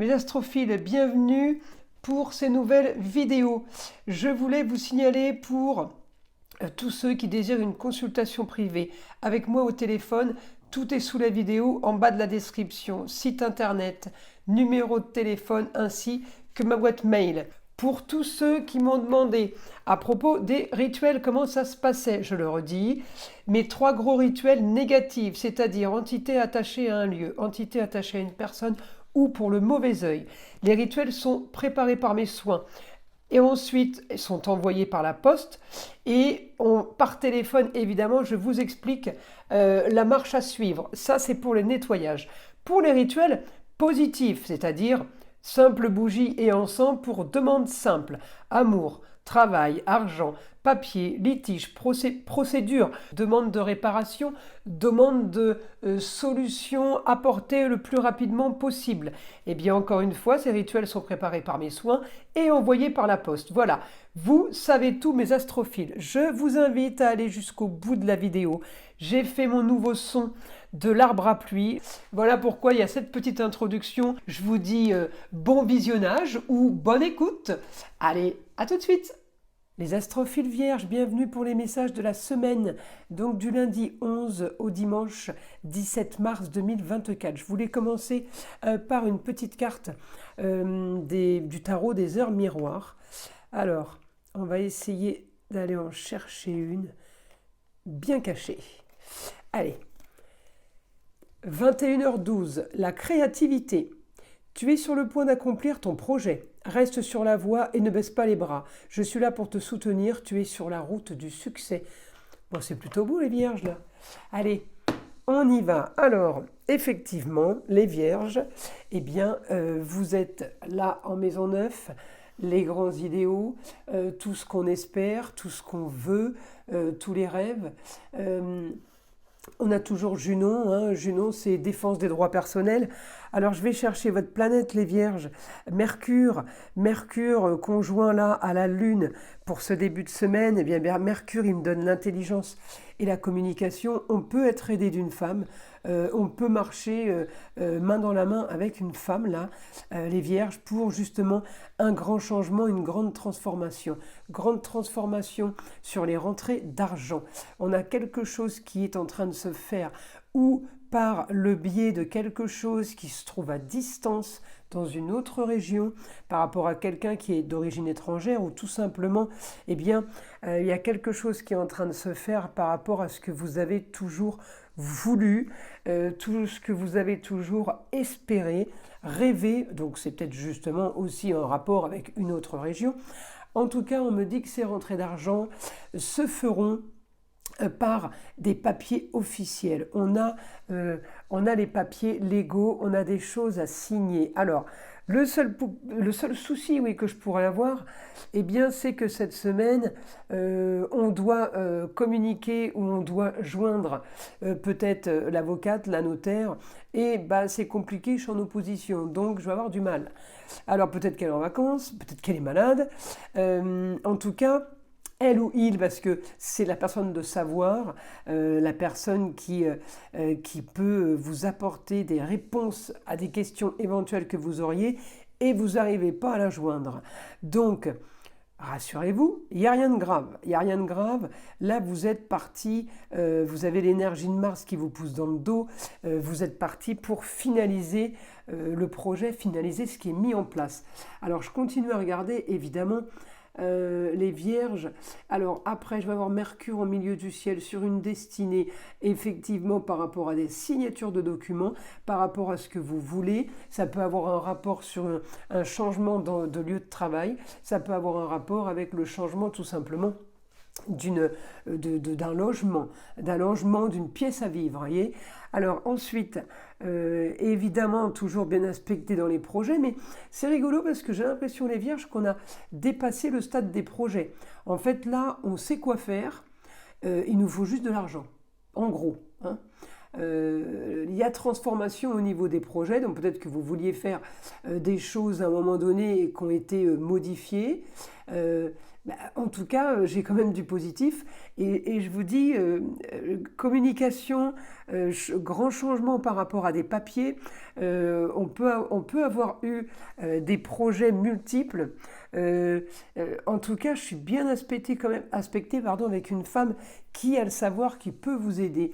Mes astrophiles, bienvenue pour ces nouvelles vidéos. Je voulais vous signaler pour tous ceux qui désirent une consultation privée avec moi au téléphone, tout est sous la vidéo en bas de la description, site internet, numéro de téléphone ainsi que ma boîte mail. Pour tous ceux qui m'ont demandé à propos des rituels, comment ça se passait, je le redis, mes 3 gros rituels négatifs, c'est-à-dire entité attachée à un lieu, entité attachée à une personne ou pour le mauvais œil. Les rituels sont préparés par mes soins et ensuite sont envoyés par la poste et par téléphone, évidemment, je vous explique la marche à suivre. Ça, c'est pour le nettoyage. Pour les rituels positifs, c'est-à-dire simple bougie et encens pour demande simple, amour, travail, argent, papier, litige, procédure, demande de réparation, demande de solution apportée le plus rapidement possible. Et bien encore une fois, ces rituels sont préparés par mes soins et envoyés par la poste. Voilà, vous savez tout mes astrophiles. Je vous invite à aller jusqu'au bout de la vidéo. J'ai fait mon nouveau son de l'arbre à pluie. Voilà pourquoi il y a cette petite introduction. Je vous dis bon visionnage ou bonne écoute. Allez, à tout de suite. Les astrophiles vierges, bienvenue pour les messages de la semaine, donc du lundi 11 au dimanche 17 mars 2024. Je voulais commencer par une petite carte du tarot des heures miroirs. Alors, on va essayer d'aller en chercher une bien cachée. Allez, 21h12, la créativité. Tu es sur le point d'accomplir ton projet. Reste sur la voie et ne baisse pas les bras. Je suis là pour te soutenir, tu es sur la route du succès. Bon, c'est plutôt beau les vierges là. Allez, on y va. Alors, effectivement, les vierges, eh bien, vous êtes là en maison 9, les grands idéaux, tout ce qu'on espère, tout ce qu'on veut, tous les rêves. On a toujours Junon, hein. Junon c'est défense des droits personnels. Alors je vais chercher votre planète les vierges, Mercure conjoint là à la Lune pour ce début de semaine. Eh bien Mercure il me donne l'intelligence et la communication. On peut être aidé d'une femme, on peut marcher main dans la main avec une femme là, les vierges, pour justement un grand changement, une grande transformation sur les rentrées d'argent. On a quelque chose qui est en train de se faire ou par le biais de quelque chose qui se trouve à distance dans une autre région par rapport à quelqu'un qui est d'origine étrangère, ou tout simplement, eh bien, il y a quelque chose qui est en train de se faire par rapport à ce que vous avez toujours voulu, tout ce que vous avez toujours espéré, rêvé. Donc c'est peut-être justement aussi un rapport avec une autre région. En tout cas, on me dit que ces rentrées d'argent se feront par des papiers officiels. On a les papiers légaux, on a des choses à signer. Alors, le seul souci que je pourrais avoir, eh bien, c'est que cette semaine, on doit communiquer ou on doit joindre peut-être l'avocate, la notaire, et c'est compliqué, je suis en opposition, donc je vais avoir du mal. Alors, peut-être qu'elle est en vacances, peut-être qu'elle est malade. En tout cas, elle ou il, parce que c'est la personne de savoir, la personne qui peut vous apporter des réponses à des questions éventuelles que vous auriez, et vous n'arrivez pas à la joindre. Donc, rassurez-vous, il n'y a rien de grave. Il n'y a rien de grave. Là, vous êtes parti, vous avez l'énergie de Mars qui vous pousse dans le dos, vous êtes parti pour finaliser le projet, finaliser ce qui est mis en place. Alors, je continue à regarder, évidemment, les vierges. Alors après, je vais avoir Mercure en milieu du ciel sur une destinée, effectivement par rapport à des signatures de documents, par rapport à ce que vous voulez. Ça peut avoir un rapport sur un changement de lieu de travail, ça peut avoir un rapport avec le changement tout simplement d'un logement, d'une pièce à vivre, voyez. Alors ensuite, évidemment, toujours bien aspecté dans les projets, mais c'est rigolo parce que j'ai l'impression, les vierges, qu'on a dépassé le stade des projets. En fait, là, on sait quoi faire, il nous faut juste de l'argent, en gros, hein. Il y a transformation au niveau des projets, donc peut-être que vous vouliez faire des choses à un moment donné et qui ont été modifiées. Bah, en tout cas, j'ai quand même du positif et je vous dis, communication, grand changement par rapport à des papiers. On peut avoir eu des projets multiples. En tout cas, je suis bien aspectée quand même, aspectée, pardon, avec une femme qui a le savoir, qui peut vous aider.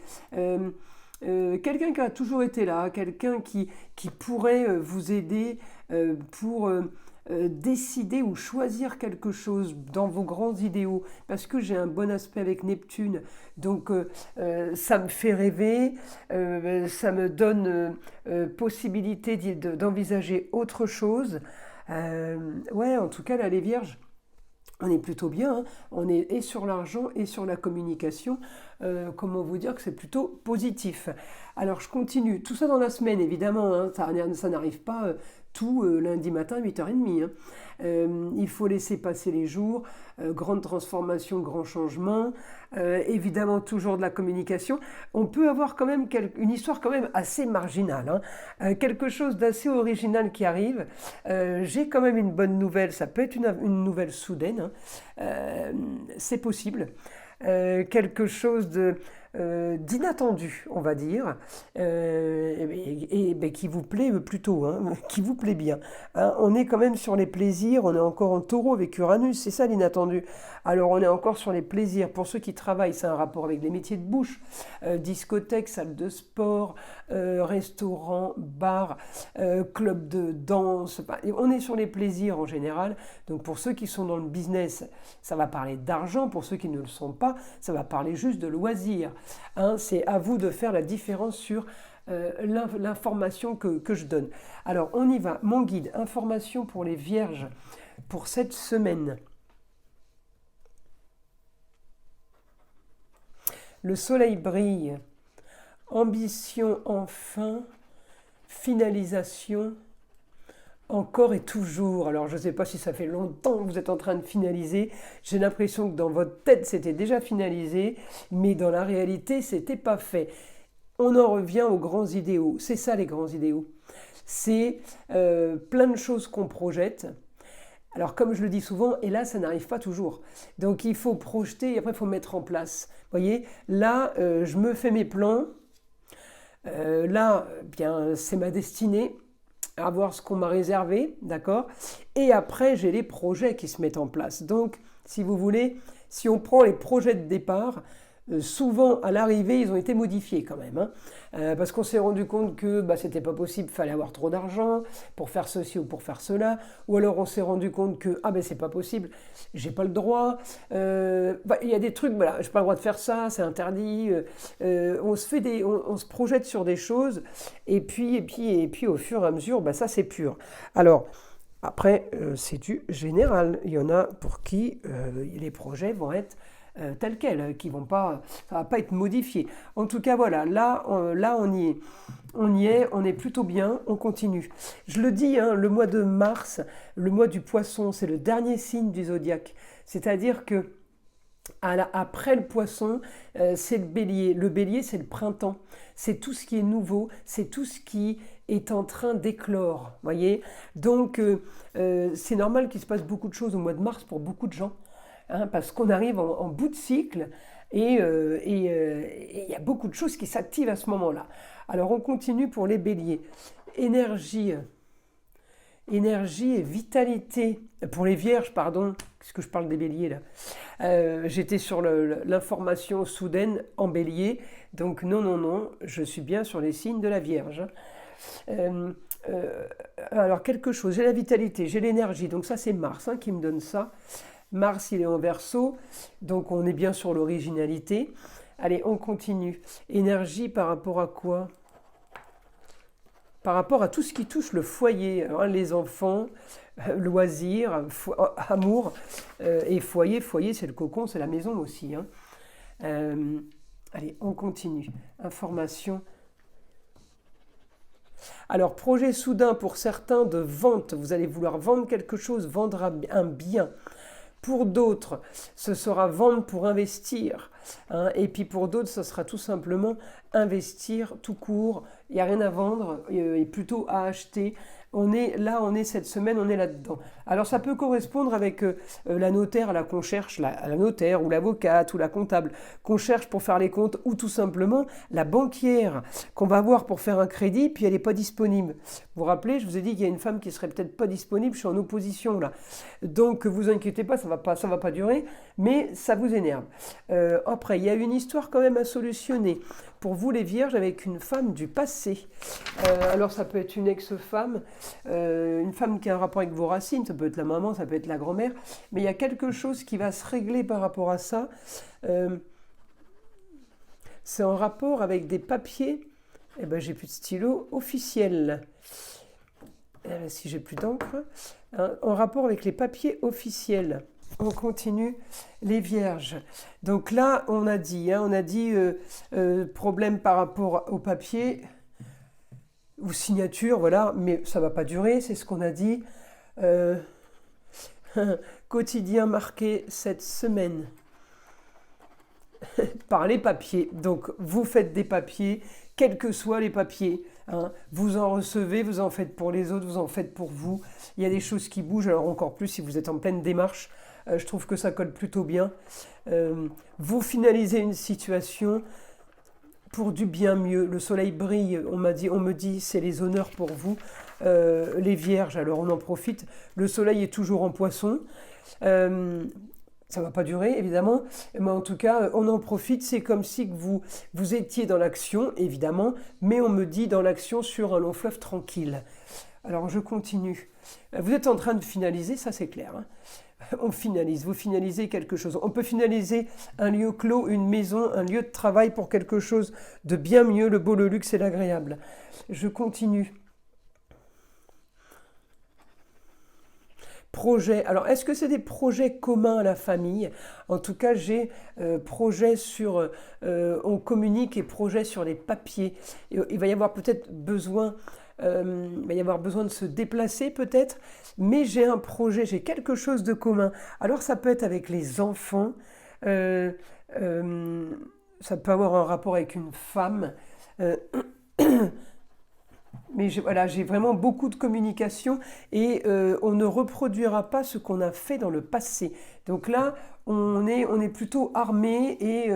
Quelqu'un qui a toujours été là, quelqu'un qui pourrait vous aider pour décider ou choisir quelque chose dans vos grands idéaux, parce que j'ai un bon aspect avec Neptune, donc ça me fait rêver, ça me donne possibilité d'envisager autre chose. Ouais, en tout cas, là, les Vierges, on est plutôt bien, hein. On est et sur l'argent et sur la communication. Comment vous dire que c'est plutôt positif. Alors je continue, tout ça dans la semaine évidemment, hein. Ça n'arrive pas tout lundi matin 8h30. Hein. Il faut laisser passer les jours, grande transformation, grand changement, évidemment toujours de la communication. On peut avoir quand même une histoire quand même assez marginale, hein. Quelque chose d'assez original qui arrive. J'ai quand même une bonne nouvelle, ça peut être une nouvelle soudaine, hein. C'est possible. Quelque chose d'inattendu, on va dire, et qui vous plaît plutôt, hein, qui vous plaît bien. Hein, on est quand même sur les plaisirs, on est encore en taureau avec Uranus, c'est ça l'inattendu. Alors on est encore sur les plaisirs. Pour ceux qui travaillent, c'est un rapport avec les métiers de bouche, discothèque, salle de sport, restaurant, bar, club de danse. On est sur les plaisirs en général. Donc pour ceux qui sont dans le business, ça va parler d'argent. Pour ceux qui ne le sont pas, ça va parler juste de loisirs. Hein, c'est à vous de faire la différence sur l'information que je donne. Alors on y va. Mon guide, information pour les Vierges pour cette semaine. Le soleil brille, ambition enfin, finalisation, encore et toujours. Alors je ne sais pas si ça fait longtemps que vous êtes en train de finaliser, j'ai l'impression que dans votre tête c'était déjà finalisé, mais dans la réalité c'était pas fait. On en revient aux grands idéaux, c'est ça les grands idéaux. C'est plein de choses qu'on projette. Alors comme je le dis souvent, et là ça n'arrive pas toujours. Donc il faut projeter et après il faut mettre en place. Vous voyez, là je me fais mes plans, là bien c'est ma destinée, à voir ce qu'on m'a réservé, d'accord? Et après j'ai les projets qui se mettent en place. Donc si vous voulez, si on prend les projets de départ, souvent à l'arrivée ils ont été modifiés quand même, hein, parce qu'on s'est rendu compte que c'était pas possible, il fallait avoir trop d'argent pour faire ceci ou pour faire cela, ou alors on s'est rendu compte que c'est pas possible, j'ai pas le droit, il y a des trucs, voilà, j'ai pas le droit de faire ça, c'est interdit, on se projette sur des choses et puis au fur et à mesure ça c'est pur. Alors après c'est du général, il y en a pour qui les projets vont être tels quels, qui vont pas, ça va pas être modifié. En tout cas, voilà, là on y est. On est plutôt bien, on continue. Je le dis, hein, le mois de mars, le mois du poisson, c'est le dernier signe du zodiaque. C'est-à-dire que après le poisson, c'est le bélier. Le bélier, c'est le printemps. C'est tout ce qui est nouveau, c'est tout ce qui est en train d'éclore. Voyez. Donc, c'est normal qu'il se passe beaucoup de choses au mois de mars pour beaucoup de gens. Hein, parce qu'on arrive en bout de cycle et il y a beaucoup de choses qui s'activent à ce moment-là. Alors on continue pour les béliers. Énergie et vitalité. Pour les vierges, pardon, qu'est-ce que je parle des béliers là, j'étais sur l'information soudaine en bélier, donc non, je suis bien sur les signes de la vierge. Alors quelque chose, j'ai la vitalité, j'ai l'énergie, donc ça c'est Mars qui me donne ça. Mars, il est en Verseau, donc on est bien sur l'originalité. Allez, on continue. Énergie par rapport à quoi? Par rapport à tout ce qui touche le foyer, hein, les enfants, loisirs, amour, et foyer. Foyer, c'est le cocon, c'est la maison aussi. Hein. Allez, on continue. Information. Alors, projet soudain pour certains de vente. Vous allez vouloir vendre quelque chose, vendre un bien. Pour d'autres, ce sera vendre pour investir. Hein, et puis pour d'autres, ce sera tout simplement investir tout court, il n'y a rien à vendre et plutôt à acheter. On est cette semaine, on est là-dedans. Alors ça peut correspondre avec la notaire là qu'on cherche, la notaire ou l'avocate ou la comptable qu'on cherche pour faire les comptes, ou tout simplement la banquière qu'on va voir pour faire un crédit, puis elle n'est pas disponible. Vous vous rappelez, je vous ai dit qu'il y a une femme qui serait peut-être pas disponible, je suis en opposition là. Donc vous inquiétez pas, ça va pas durer, mais ça vous énerve. Après, il y a une histoire quand même à solutionner pour vous les vierges avec une femme du passé. Alors ça peut être une ex-femme, une femme qui a un rapport avec vos racines, ça peut être la maman, ça peut être la grand-mère, mais il y a quelque chose qui va se régler par rapport à ça. C'est en rapport avec des papiers, j'ai plus de stylo, officiels. Si j'ai plus d'encre, en rapport avec les papiers officiels. On continue, les vierges. Donc là, on a dit problème par rapport au papier ou signature, voilà, mais ça ne va pas durer, c'est ce qu'on a dit. Quotidien marqué cette semaine par les papiers. Donc, vous faites des papiers, quels que soient les papiers. Vous en recevez, vous en faites pour les autres, vous en faites pour vous. Il y a des choses qui bougent, alors encore plus si vous êtes en pleine démarche. Je trouve que ça colle plutôt bien. Vous finalisez une situation pour du bien mieux. Le soleil brille, on me dit, c'est les honneurs pour vous. Les vierges, alors on en profite. Le soleil est toujours en poisson. Ça ne va pas durer, évidemment. Mais en tout cas, on en profite. C'est comme si vous étiez dans l'action, évidemment. Mais on me dit dans l'action sur un long fleuve tranquille. Alors, je continue. Vous êtes en train de finaliser, ça c'est clair. On finalise, vous finalisez quelque chose. On peut finaliser un lieu clos, une maison, un lieu de travail pour quelque chose de bien mieux, le beau, le luxe et l'agréable. Je continue. Projet. Alors, est-ce que c'est des projets communs à la famille? En tout cas, j'ai projet sur... on communique et projet sur les papiers. Il va y avoir peut-être besoin... il va y avoir besoin de se déplacer peut-être, mais j'ai un projet, j'ai quelque chose de commun. Alors ça peut être avec les enfants, ça peut avoir un rapport avec une femme, mais j'ai vraiment beaucoup de communication et on ne reproduira pas ce qu'on a fait dans le passé. Donc là, on est plutôt armé et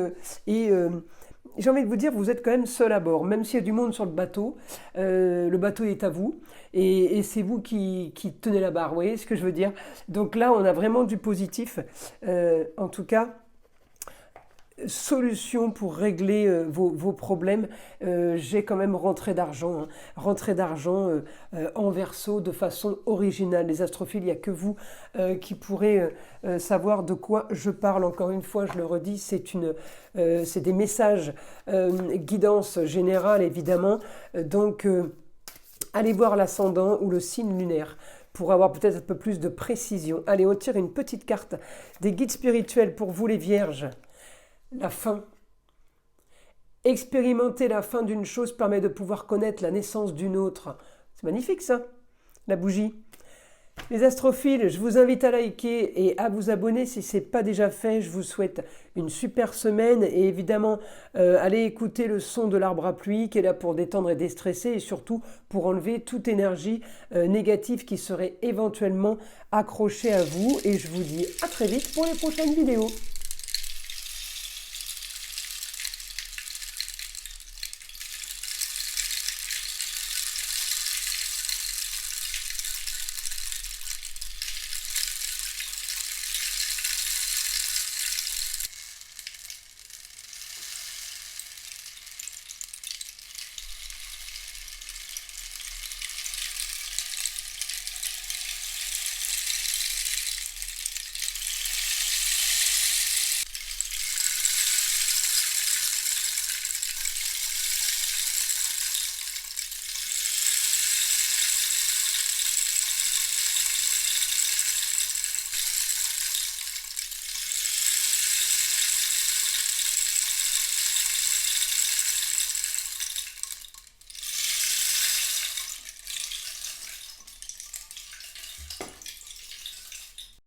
j'ai envie de vous dire, vous êtes quand même seul à bord, même s'il y a du monde sur le bateau est à vous, et c'est vous qui tenez la barre, vous voyez ce que je veux dire? Donc là, on a vraiment du positif, en tout cas, solution pour régler vos problèmes. J'ai quand même rentrée d'argent en Verseau de façon originale. Les astrophiles, il n'y a que vous qui pourrez savoir de quoi je parle. Encore une fois, je le redis, c'est des messages guidance générale évidemment. Donc allez voir l'ascendant ou le signe lunaire pour avoir peut-être un peu plus de précision. Allez, on tire une petite carte des guides spirituels pour vous les vierges. La fin. Expérimenter la fin d'une chose permet de pouvoir connaître la naissance d'une autre. C'est magnifique ça, la bougie. Les astrophiles, je vous invite à liker et à vous abonner si ce n'est pas déjà fait. Je vous souhaite une super semaine et évidemment, allez écouter le son de l'arbre à pluie qui est là pour détendre et déstresser et surtout pour enlever toute énergie négative qui serait éventuellement accrochée à vous. Et je vous dis à très vite pour les prochaines vidéos.